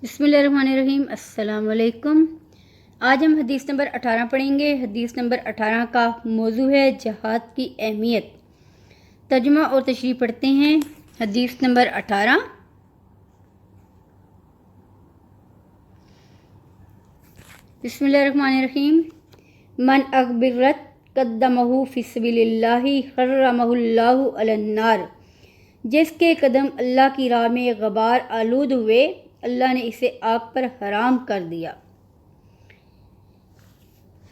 बिस्मिल्लाहिर्रहमानिर्रहीम। अस्सलाम वालेकुम। आज हम हदीस नंबर 18 पढ़ेंगे। हदीस नंबर 18 का मौजू है जहाद की अहमियत। तर्जुमा और तशरीह पढ़ते हैं। हदीस नंबर 18। बिस्मिल्लाहिर्रहमानिर्रहीम। मन अकबिरत कद्दमहु फिस्बिलिल्लाहि हर्रमहुल्लाहु अलन्नार। जिसके कदम अल्लाह की राह में गबार आलूद हुए, अल्लाह ने इसे आग पर हराम कर दिया।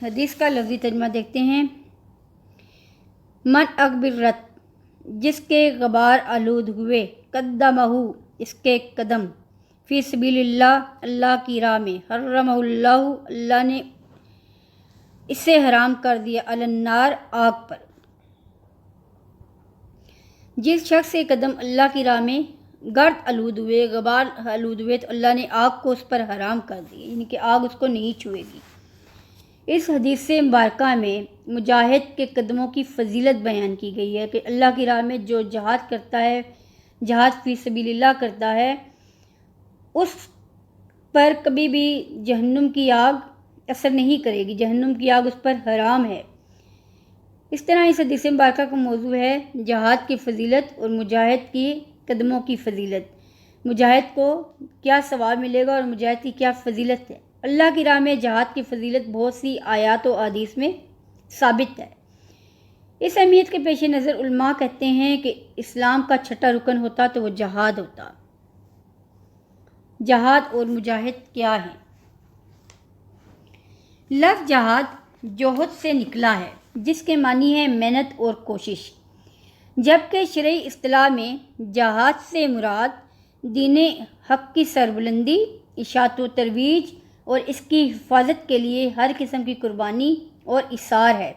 हदीस का लफ्ज़ी तर्जुमा देखते हैं। मन अकबिरत, जिसके गबार आलूद हुए, कद्दमहु, इसके कदम, फी सबीलिल्लाह, अल्लाह की राह में, हर्रमहुल्लाहु, अल्लाह ने इसे हराम कर दिया, अलन्नार, आग पर। जिस शख्स के कदम अल्लाह की राह में गर्द आलूद हुए, गबार आलूद हुए, तो अल्लाह ने आग को उस पर हराम कर दिया, यानी कि आग उसको नहीं छुएगी। इस हदीस से मुबारका में मुजाहिद के कदमों की फजीलत बयान की गई है कि अल्लाह की राह में जो जहाद करता है, जहाद फी सबीलिल्लाह करता है, उस पर कभी भी जहन्नुम की आग असर नहीं करेगी, जहन्नुम की आग उस पर हराम है। इस तरह इस हदीस मुबारका का मौजू है जहाद की फजीलत और मुजाहिद की कदमों की फजीलत। मुजाहिद को क्या सवाब मिलेगा और मुजाहिद की क्या फजीलत है। अल्लाह की राह में जहाद की फजीलत बहुत सी आयात और हदीस में साबित है। इस अहमियत के पेश नज़र उलमा कहते हैं कि इस्लाम का छठा रुकन होता तो वो जहाद होता। जहाद और मुजाहिद क्या है? लफ्ज़ जहाद जोहद से निकला है, जिसके मानी है मेहनत और कोशिश, जबकि शरई इस्तिलाह में जहाद से मुराद दीन हक़ की सरबुलंदी, इशाअत व तरवीज और इसकी हिफाजत के लिए हर किस्म की कुर्बानी और इसार है।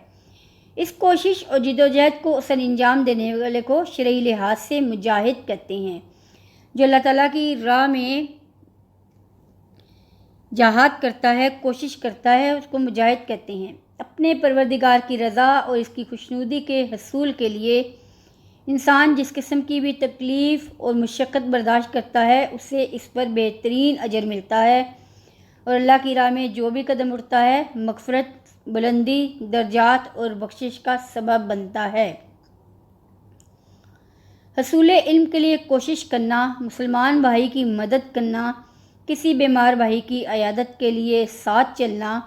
इस कोशिश और जिदोजहद को सर अंजाम देने वाले को शरई लिहाज से मुजाहिद कहते हैं। जो अल्लाह ताला की राह में जहाद करता है, कोशिश करता है, उसको मुजाहिद कहते हैं। अपने परवरदिगार की रज़ा और इसकी खुशनुदी के हसूल के लिए इंसान जिस किस्म की भी तकलीफ़ और मुशक्क़त बर्दाश्त करता है, उससे इस पर बेहतरीन अजर मिलता है। और अल्लाह की राह में जो भी कदम उठता है, मग़फ़िरत, बुलंदी, दर्जात और बख्शिश का सबब बनता है। हसूल इल्म के लिए कोशिश करना, मुसलमान भाई की मदद करना, किसी बीमार भाई की अयादत के लिए साथ चलना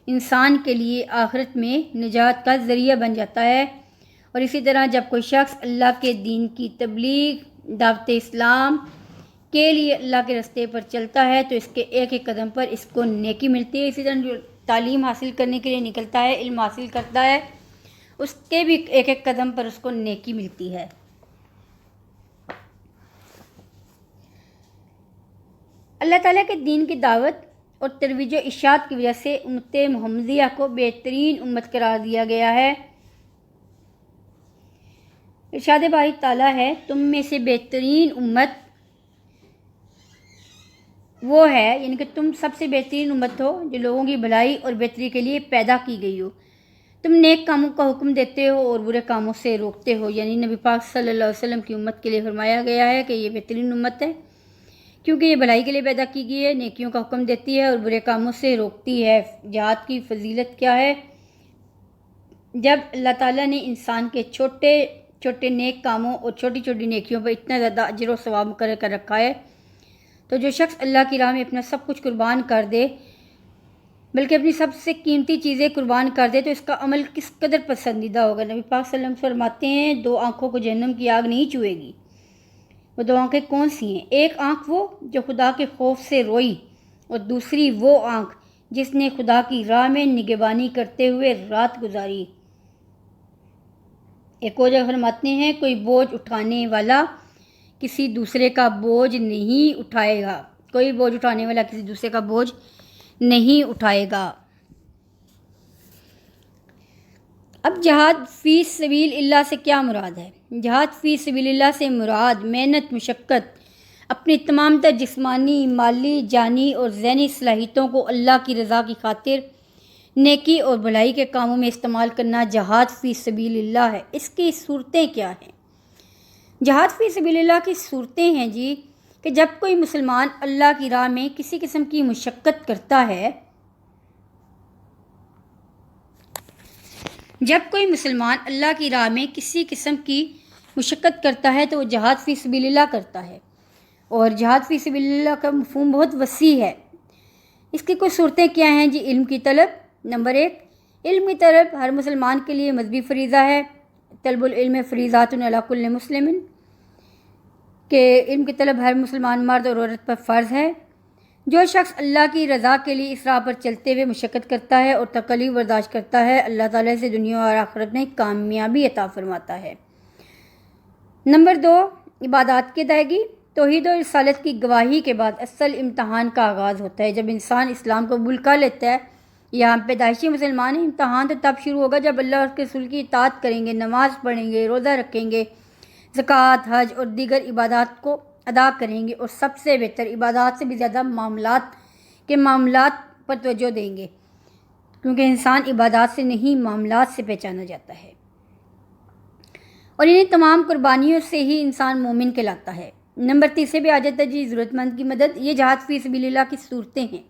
इंसान के लिए आखिरत में निजात का ज़रिया बन जाता है। और इसी तरह जब कोई शख्स अल्लाह के दीन की तबलीग, दावत इस्लाम के लिए अल्लाह के रास्ते पर चलता है, तो इसके एक एक कदम पर इसको नेकी मिलती है। इसी तरह जो तालीम हासिल करने के लिए निकलता है, इल्म हासिल करता है, उसके भी एक एक कदम पर उसको नेकी मिलती है। अल्लाह ताला के दीन की दावत और तरवीज इशाअत की वजह से उम्मत मुहम्मदिया को बेहतरीन उम्मत करार दिया गया है। इरशाद बारी ताला है, तुम में से बेहतरीन उम्मत वो है, यानी कि तुम सबसे बेहतरीन उम्मत हो जो लोगों की भलाई और बेहतरी के लिए पैदा की गई हो। तुम नेक कामों का हुक्म देते हो और बुरे कामों से रोकते हो। यानी नबी पाक सल्लल्लाहु अलैहि वसल्लम की उम्मत के लिए फरमाया गया है कि ये बेहतरीन उम्मत है, क्योंकि ये भलाई के लिए पैदा की गई है, नेकियों का हुक्म देती है और बुरे कामों से रोकती है। जहाद की फजीलत क्या है? जब अल्लाह ताला ने इंसान के छोटे छोटे नेक कामों और छोटी छोटी नेकियों पर इतना ज़्यादा अजर व सवाब मुकर्रर कर रखा है, तो जो शख्स अल्लाह की राह में अपना सब कुछ कुर्बान कर दे, बल्कि अपनी सबसे कीमती चीज़ें कुर्बान कर दे, तो इसका अमल किस कदर पसंदीदा होगा। नबी पाक सल्लल्लाहु अलैहि वसल्लम फरमाते हैं, दो आँखों को जहन्नम की आग नहीं छुएगी। वो दो आँखें कौन सी हैं? एक आँख वो जो खुदा के खौफ से रोई, और दूसरी वो आँख जिसने खुदा की राह में निगहबानी करते हुए रात गुजारी। एक और जगह फरमाते हैं, कोई बोझ उठाने वाला किसी दूसरे का बोझ नहीं उठाएगा, कोई बोझ उठाने वाला किसी दूसरे का बोझ नहीं उठाएगा। अब जहाद फ़ी सबीलिल्लाह से क्या मुराद है? जहाद फ़ी सबीलिल्लाह से मुराद मेहनत, मुशक्क़त, अपनी तमाम तर जिस्मानी, माली, जानी और ज़हनी सलाहियतों को अल्लाह की रज़ा की खातिर नेकी और भलाई के कामों में इस्तेमाल करना जहाद फ़ी सबीलिल्लाह है। इसकी सूरतें क्या हैं? जहाद फ़ी सबीलिल्लाह की सूरतें हैं जी, کہ جب کوئی مسلمان اللہ کی راہ میں کسی قسم کی مشقت کرتا ہے تو وہ جہاد فی سبیل اللہ کرتا ہے، اور جہاد فی سبیل اللہ کا مفہوم بہت وسیع ہے۔ اس کی کچھ صورتیں کیا ہیں جی؟ علم کی طلب۔ نمبر 1، علم کی طلب ہر مسلمان کے لیے مذہبی فریضہ ہے۔ طلب العلم فریضات علی کل مسلم، کہ علم کی طلب ہر مسلمان مرد اور عورت پر فرض ہے۔ جو شخص اللہ کی رضا کے لیے اس راہ پر چلتے ہوئے مشقت کرتا ہے اور تکلیف برداشت کرتا ہے، اللہ تعالیٰ سے دنیا اور آخرت میں کامیابی عطا فرماتا ہے۔ نمبر 2، عبادات کی ادائیگی۔ توحید و رسالت کی گواہی کے بعد اصل امتحان کا آغاز ہوتا ہے۔ جب انسان اسلام کو قبول کر لیتا ہے، یا ہم پیدائشی مسلمان ہیں، امتحان تو تب شروع ہوگا جب اللہ اور اس کے رسول کی اطاعت کریں گے، نماز پڑھیں گے، روزہ رکھیں گے، زکوٰۃ، حج اور دیگر عبادات کو ادا کریں گے، اور سب سے بہتر عبادات سے بھی زیادہ معاملات پر توجہ دیں گے، کیونکہ انسان عبادات سے نہیں معاملات سے پہچانا جاتا ہے، اور انہیں تمام قربانیوں سے ہی انسان مومن کہلاتا ہے۔ نمبر 3 بھی آ جاتا ہے جی، ضرورت مند کی مدد۔ یہ جہاد فی سبیل اللہ کی صورتیں ہیں۔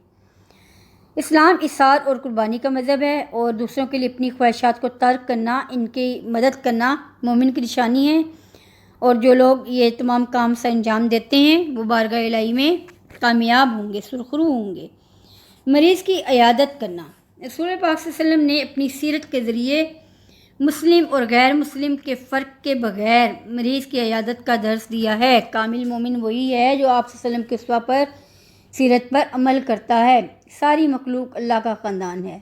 اسلام اثار اور قربانی کا مذہب ہے، اور دوسروں کے لیے اپنی خواہشات کو ترک کرنا، ان کی مدد کرنا مومن کی نشانی ہے، اور جو لوگ یہ تمام کام سے انجام دیتے ہیں وہ بارگاہ الہی میں کامیاب ہوں گے، سرخرو ہوں گے۔ مریض کی عیادت کرنا۔ رسول پاک صلی اللہ علیہ وسلم نے اپنی سیرت کے ذریعے مسلم اور غیر مسلم کے فرق کے بغیر مریض کی عیادت کا درس دیا ہے۔ کامل مومن وہی ہے جو آپ صلی اللہ علیہ وسلم کے اسوہ پر، سیرت پر عمل کرتا ہے۔ ساری مخلوق اللہ کا خاندان ہے،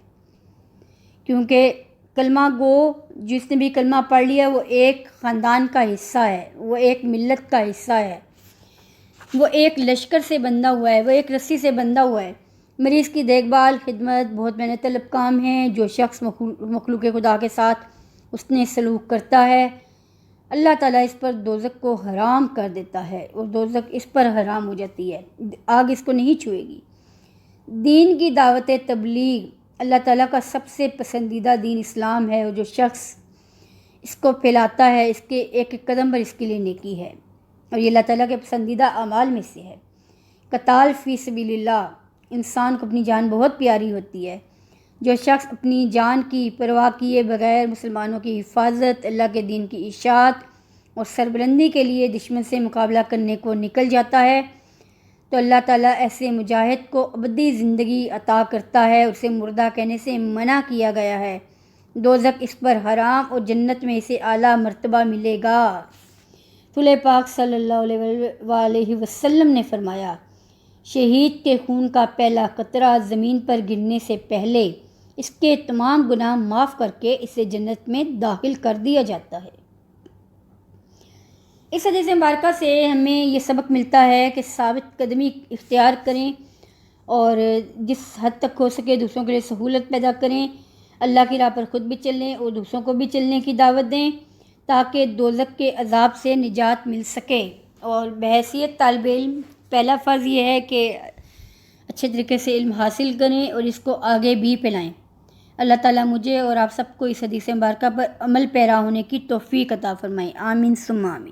کیونکہ کلمہ گو جس نے بھی کلمہ پڑھ لیا وہ ایک خاندان کا حصہ ہے، وہ ایک ملت کا حصہ ہے، وہ ایک لشکر سے بندھا ہوا ہے، وہ ایک رسی سے بندھا ہوا ہے۔ مریض کی دیکھ بھال، خدمت بہت محنت طلب کام ہے۔ جو شخص مخلوق خدا کے ساتھ اس نے سلوک کرتا ہے، اللہ تعالیٰ اس پر دوزخ کو حرام کر دیتا ہے، اور دوزخ اس پر حرام ہو جاتی ہے، آگ اس کو نہیں چھوئے گی۔ دین کی دعوت تبلیغ۔ اللہ تعالیٰ کا سب سے پسندیدہ دین اسلام ہے، اور جو شخص اس کو پھیلاتا ہے، اس کے ایک ایک قدم پر اس کے لیے نیکی ہے، اور یہ اللہ تعالیٰ کے پسندیدہ اعمال میں سے ہے۔ قتال فی سبیل اللہ۔ انسان کو اپنی جان بہت پیاری ہوتی ہے۔ جو شخص اپنی جان کی پرواہ کیے بغیر مسلمانوں کی حفاظت، اللہ کے دین کی اشاعت اور سربلندی کے لیے دشمن سے مقابلہ کرنے کو نکل جاتا ہے، تو اللہ تعالیٰ ایسے مجاہد کو ابدی زندگی عطا کرتا ہے، اسے مردہ کہنے سے منع کیا گیا ہے، دوزخ اس پر حرام، اور جنت میں اسے اعلیٰ مرتبہ ملے گا۔ رسول پاک صلی اللہ علیہ وسلم نے فرمایا، شہید کے خون کا پہلا قطرہ زمین پر گرنے سے پہلے اس کے تمام گناہ معاف کر کے اسے جنت میں داخل کر دیا جاتا ہے۔ اس حدیث مبارکہ سے ہمیں یہ سبق ملتا ہے کہ ثابت قدمی اختیار کریں، اور جس حد تک ہو سکے دوسروں کے لیے سہولت پیدا کریں، اللہ کی راہ پر خود بھی چلیں اور دوسروں کو بھی چلنے کی دعوت دیں، تاکہ دوزخ کے عذاب سے نجات مل سکے۔ اور بحیثیت طالب علم پہلا فرض یہ ہے کہ اچھے طریقے سے علم حاصل کریں اور اس کو آگے بھی پھیلائیں۔ اللہ تعالیٰ مجھے اور آپ سب کو اس حدیث مبارکہ پر عمل پیرا ہونے کی توفیق عطا فرمائے۔ آمین ثم آمین۔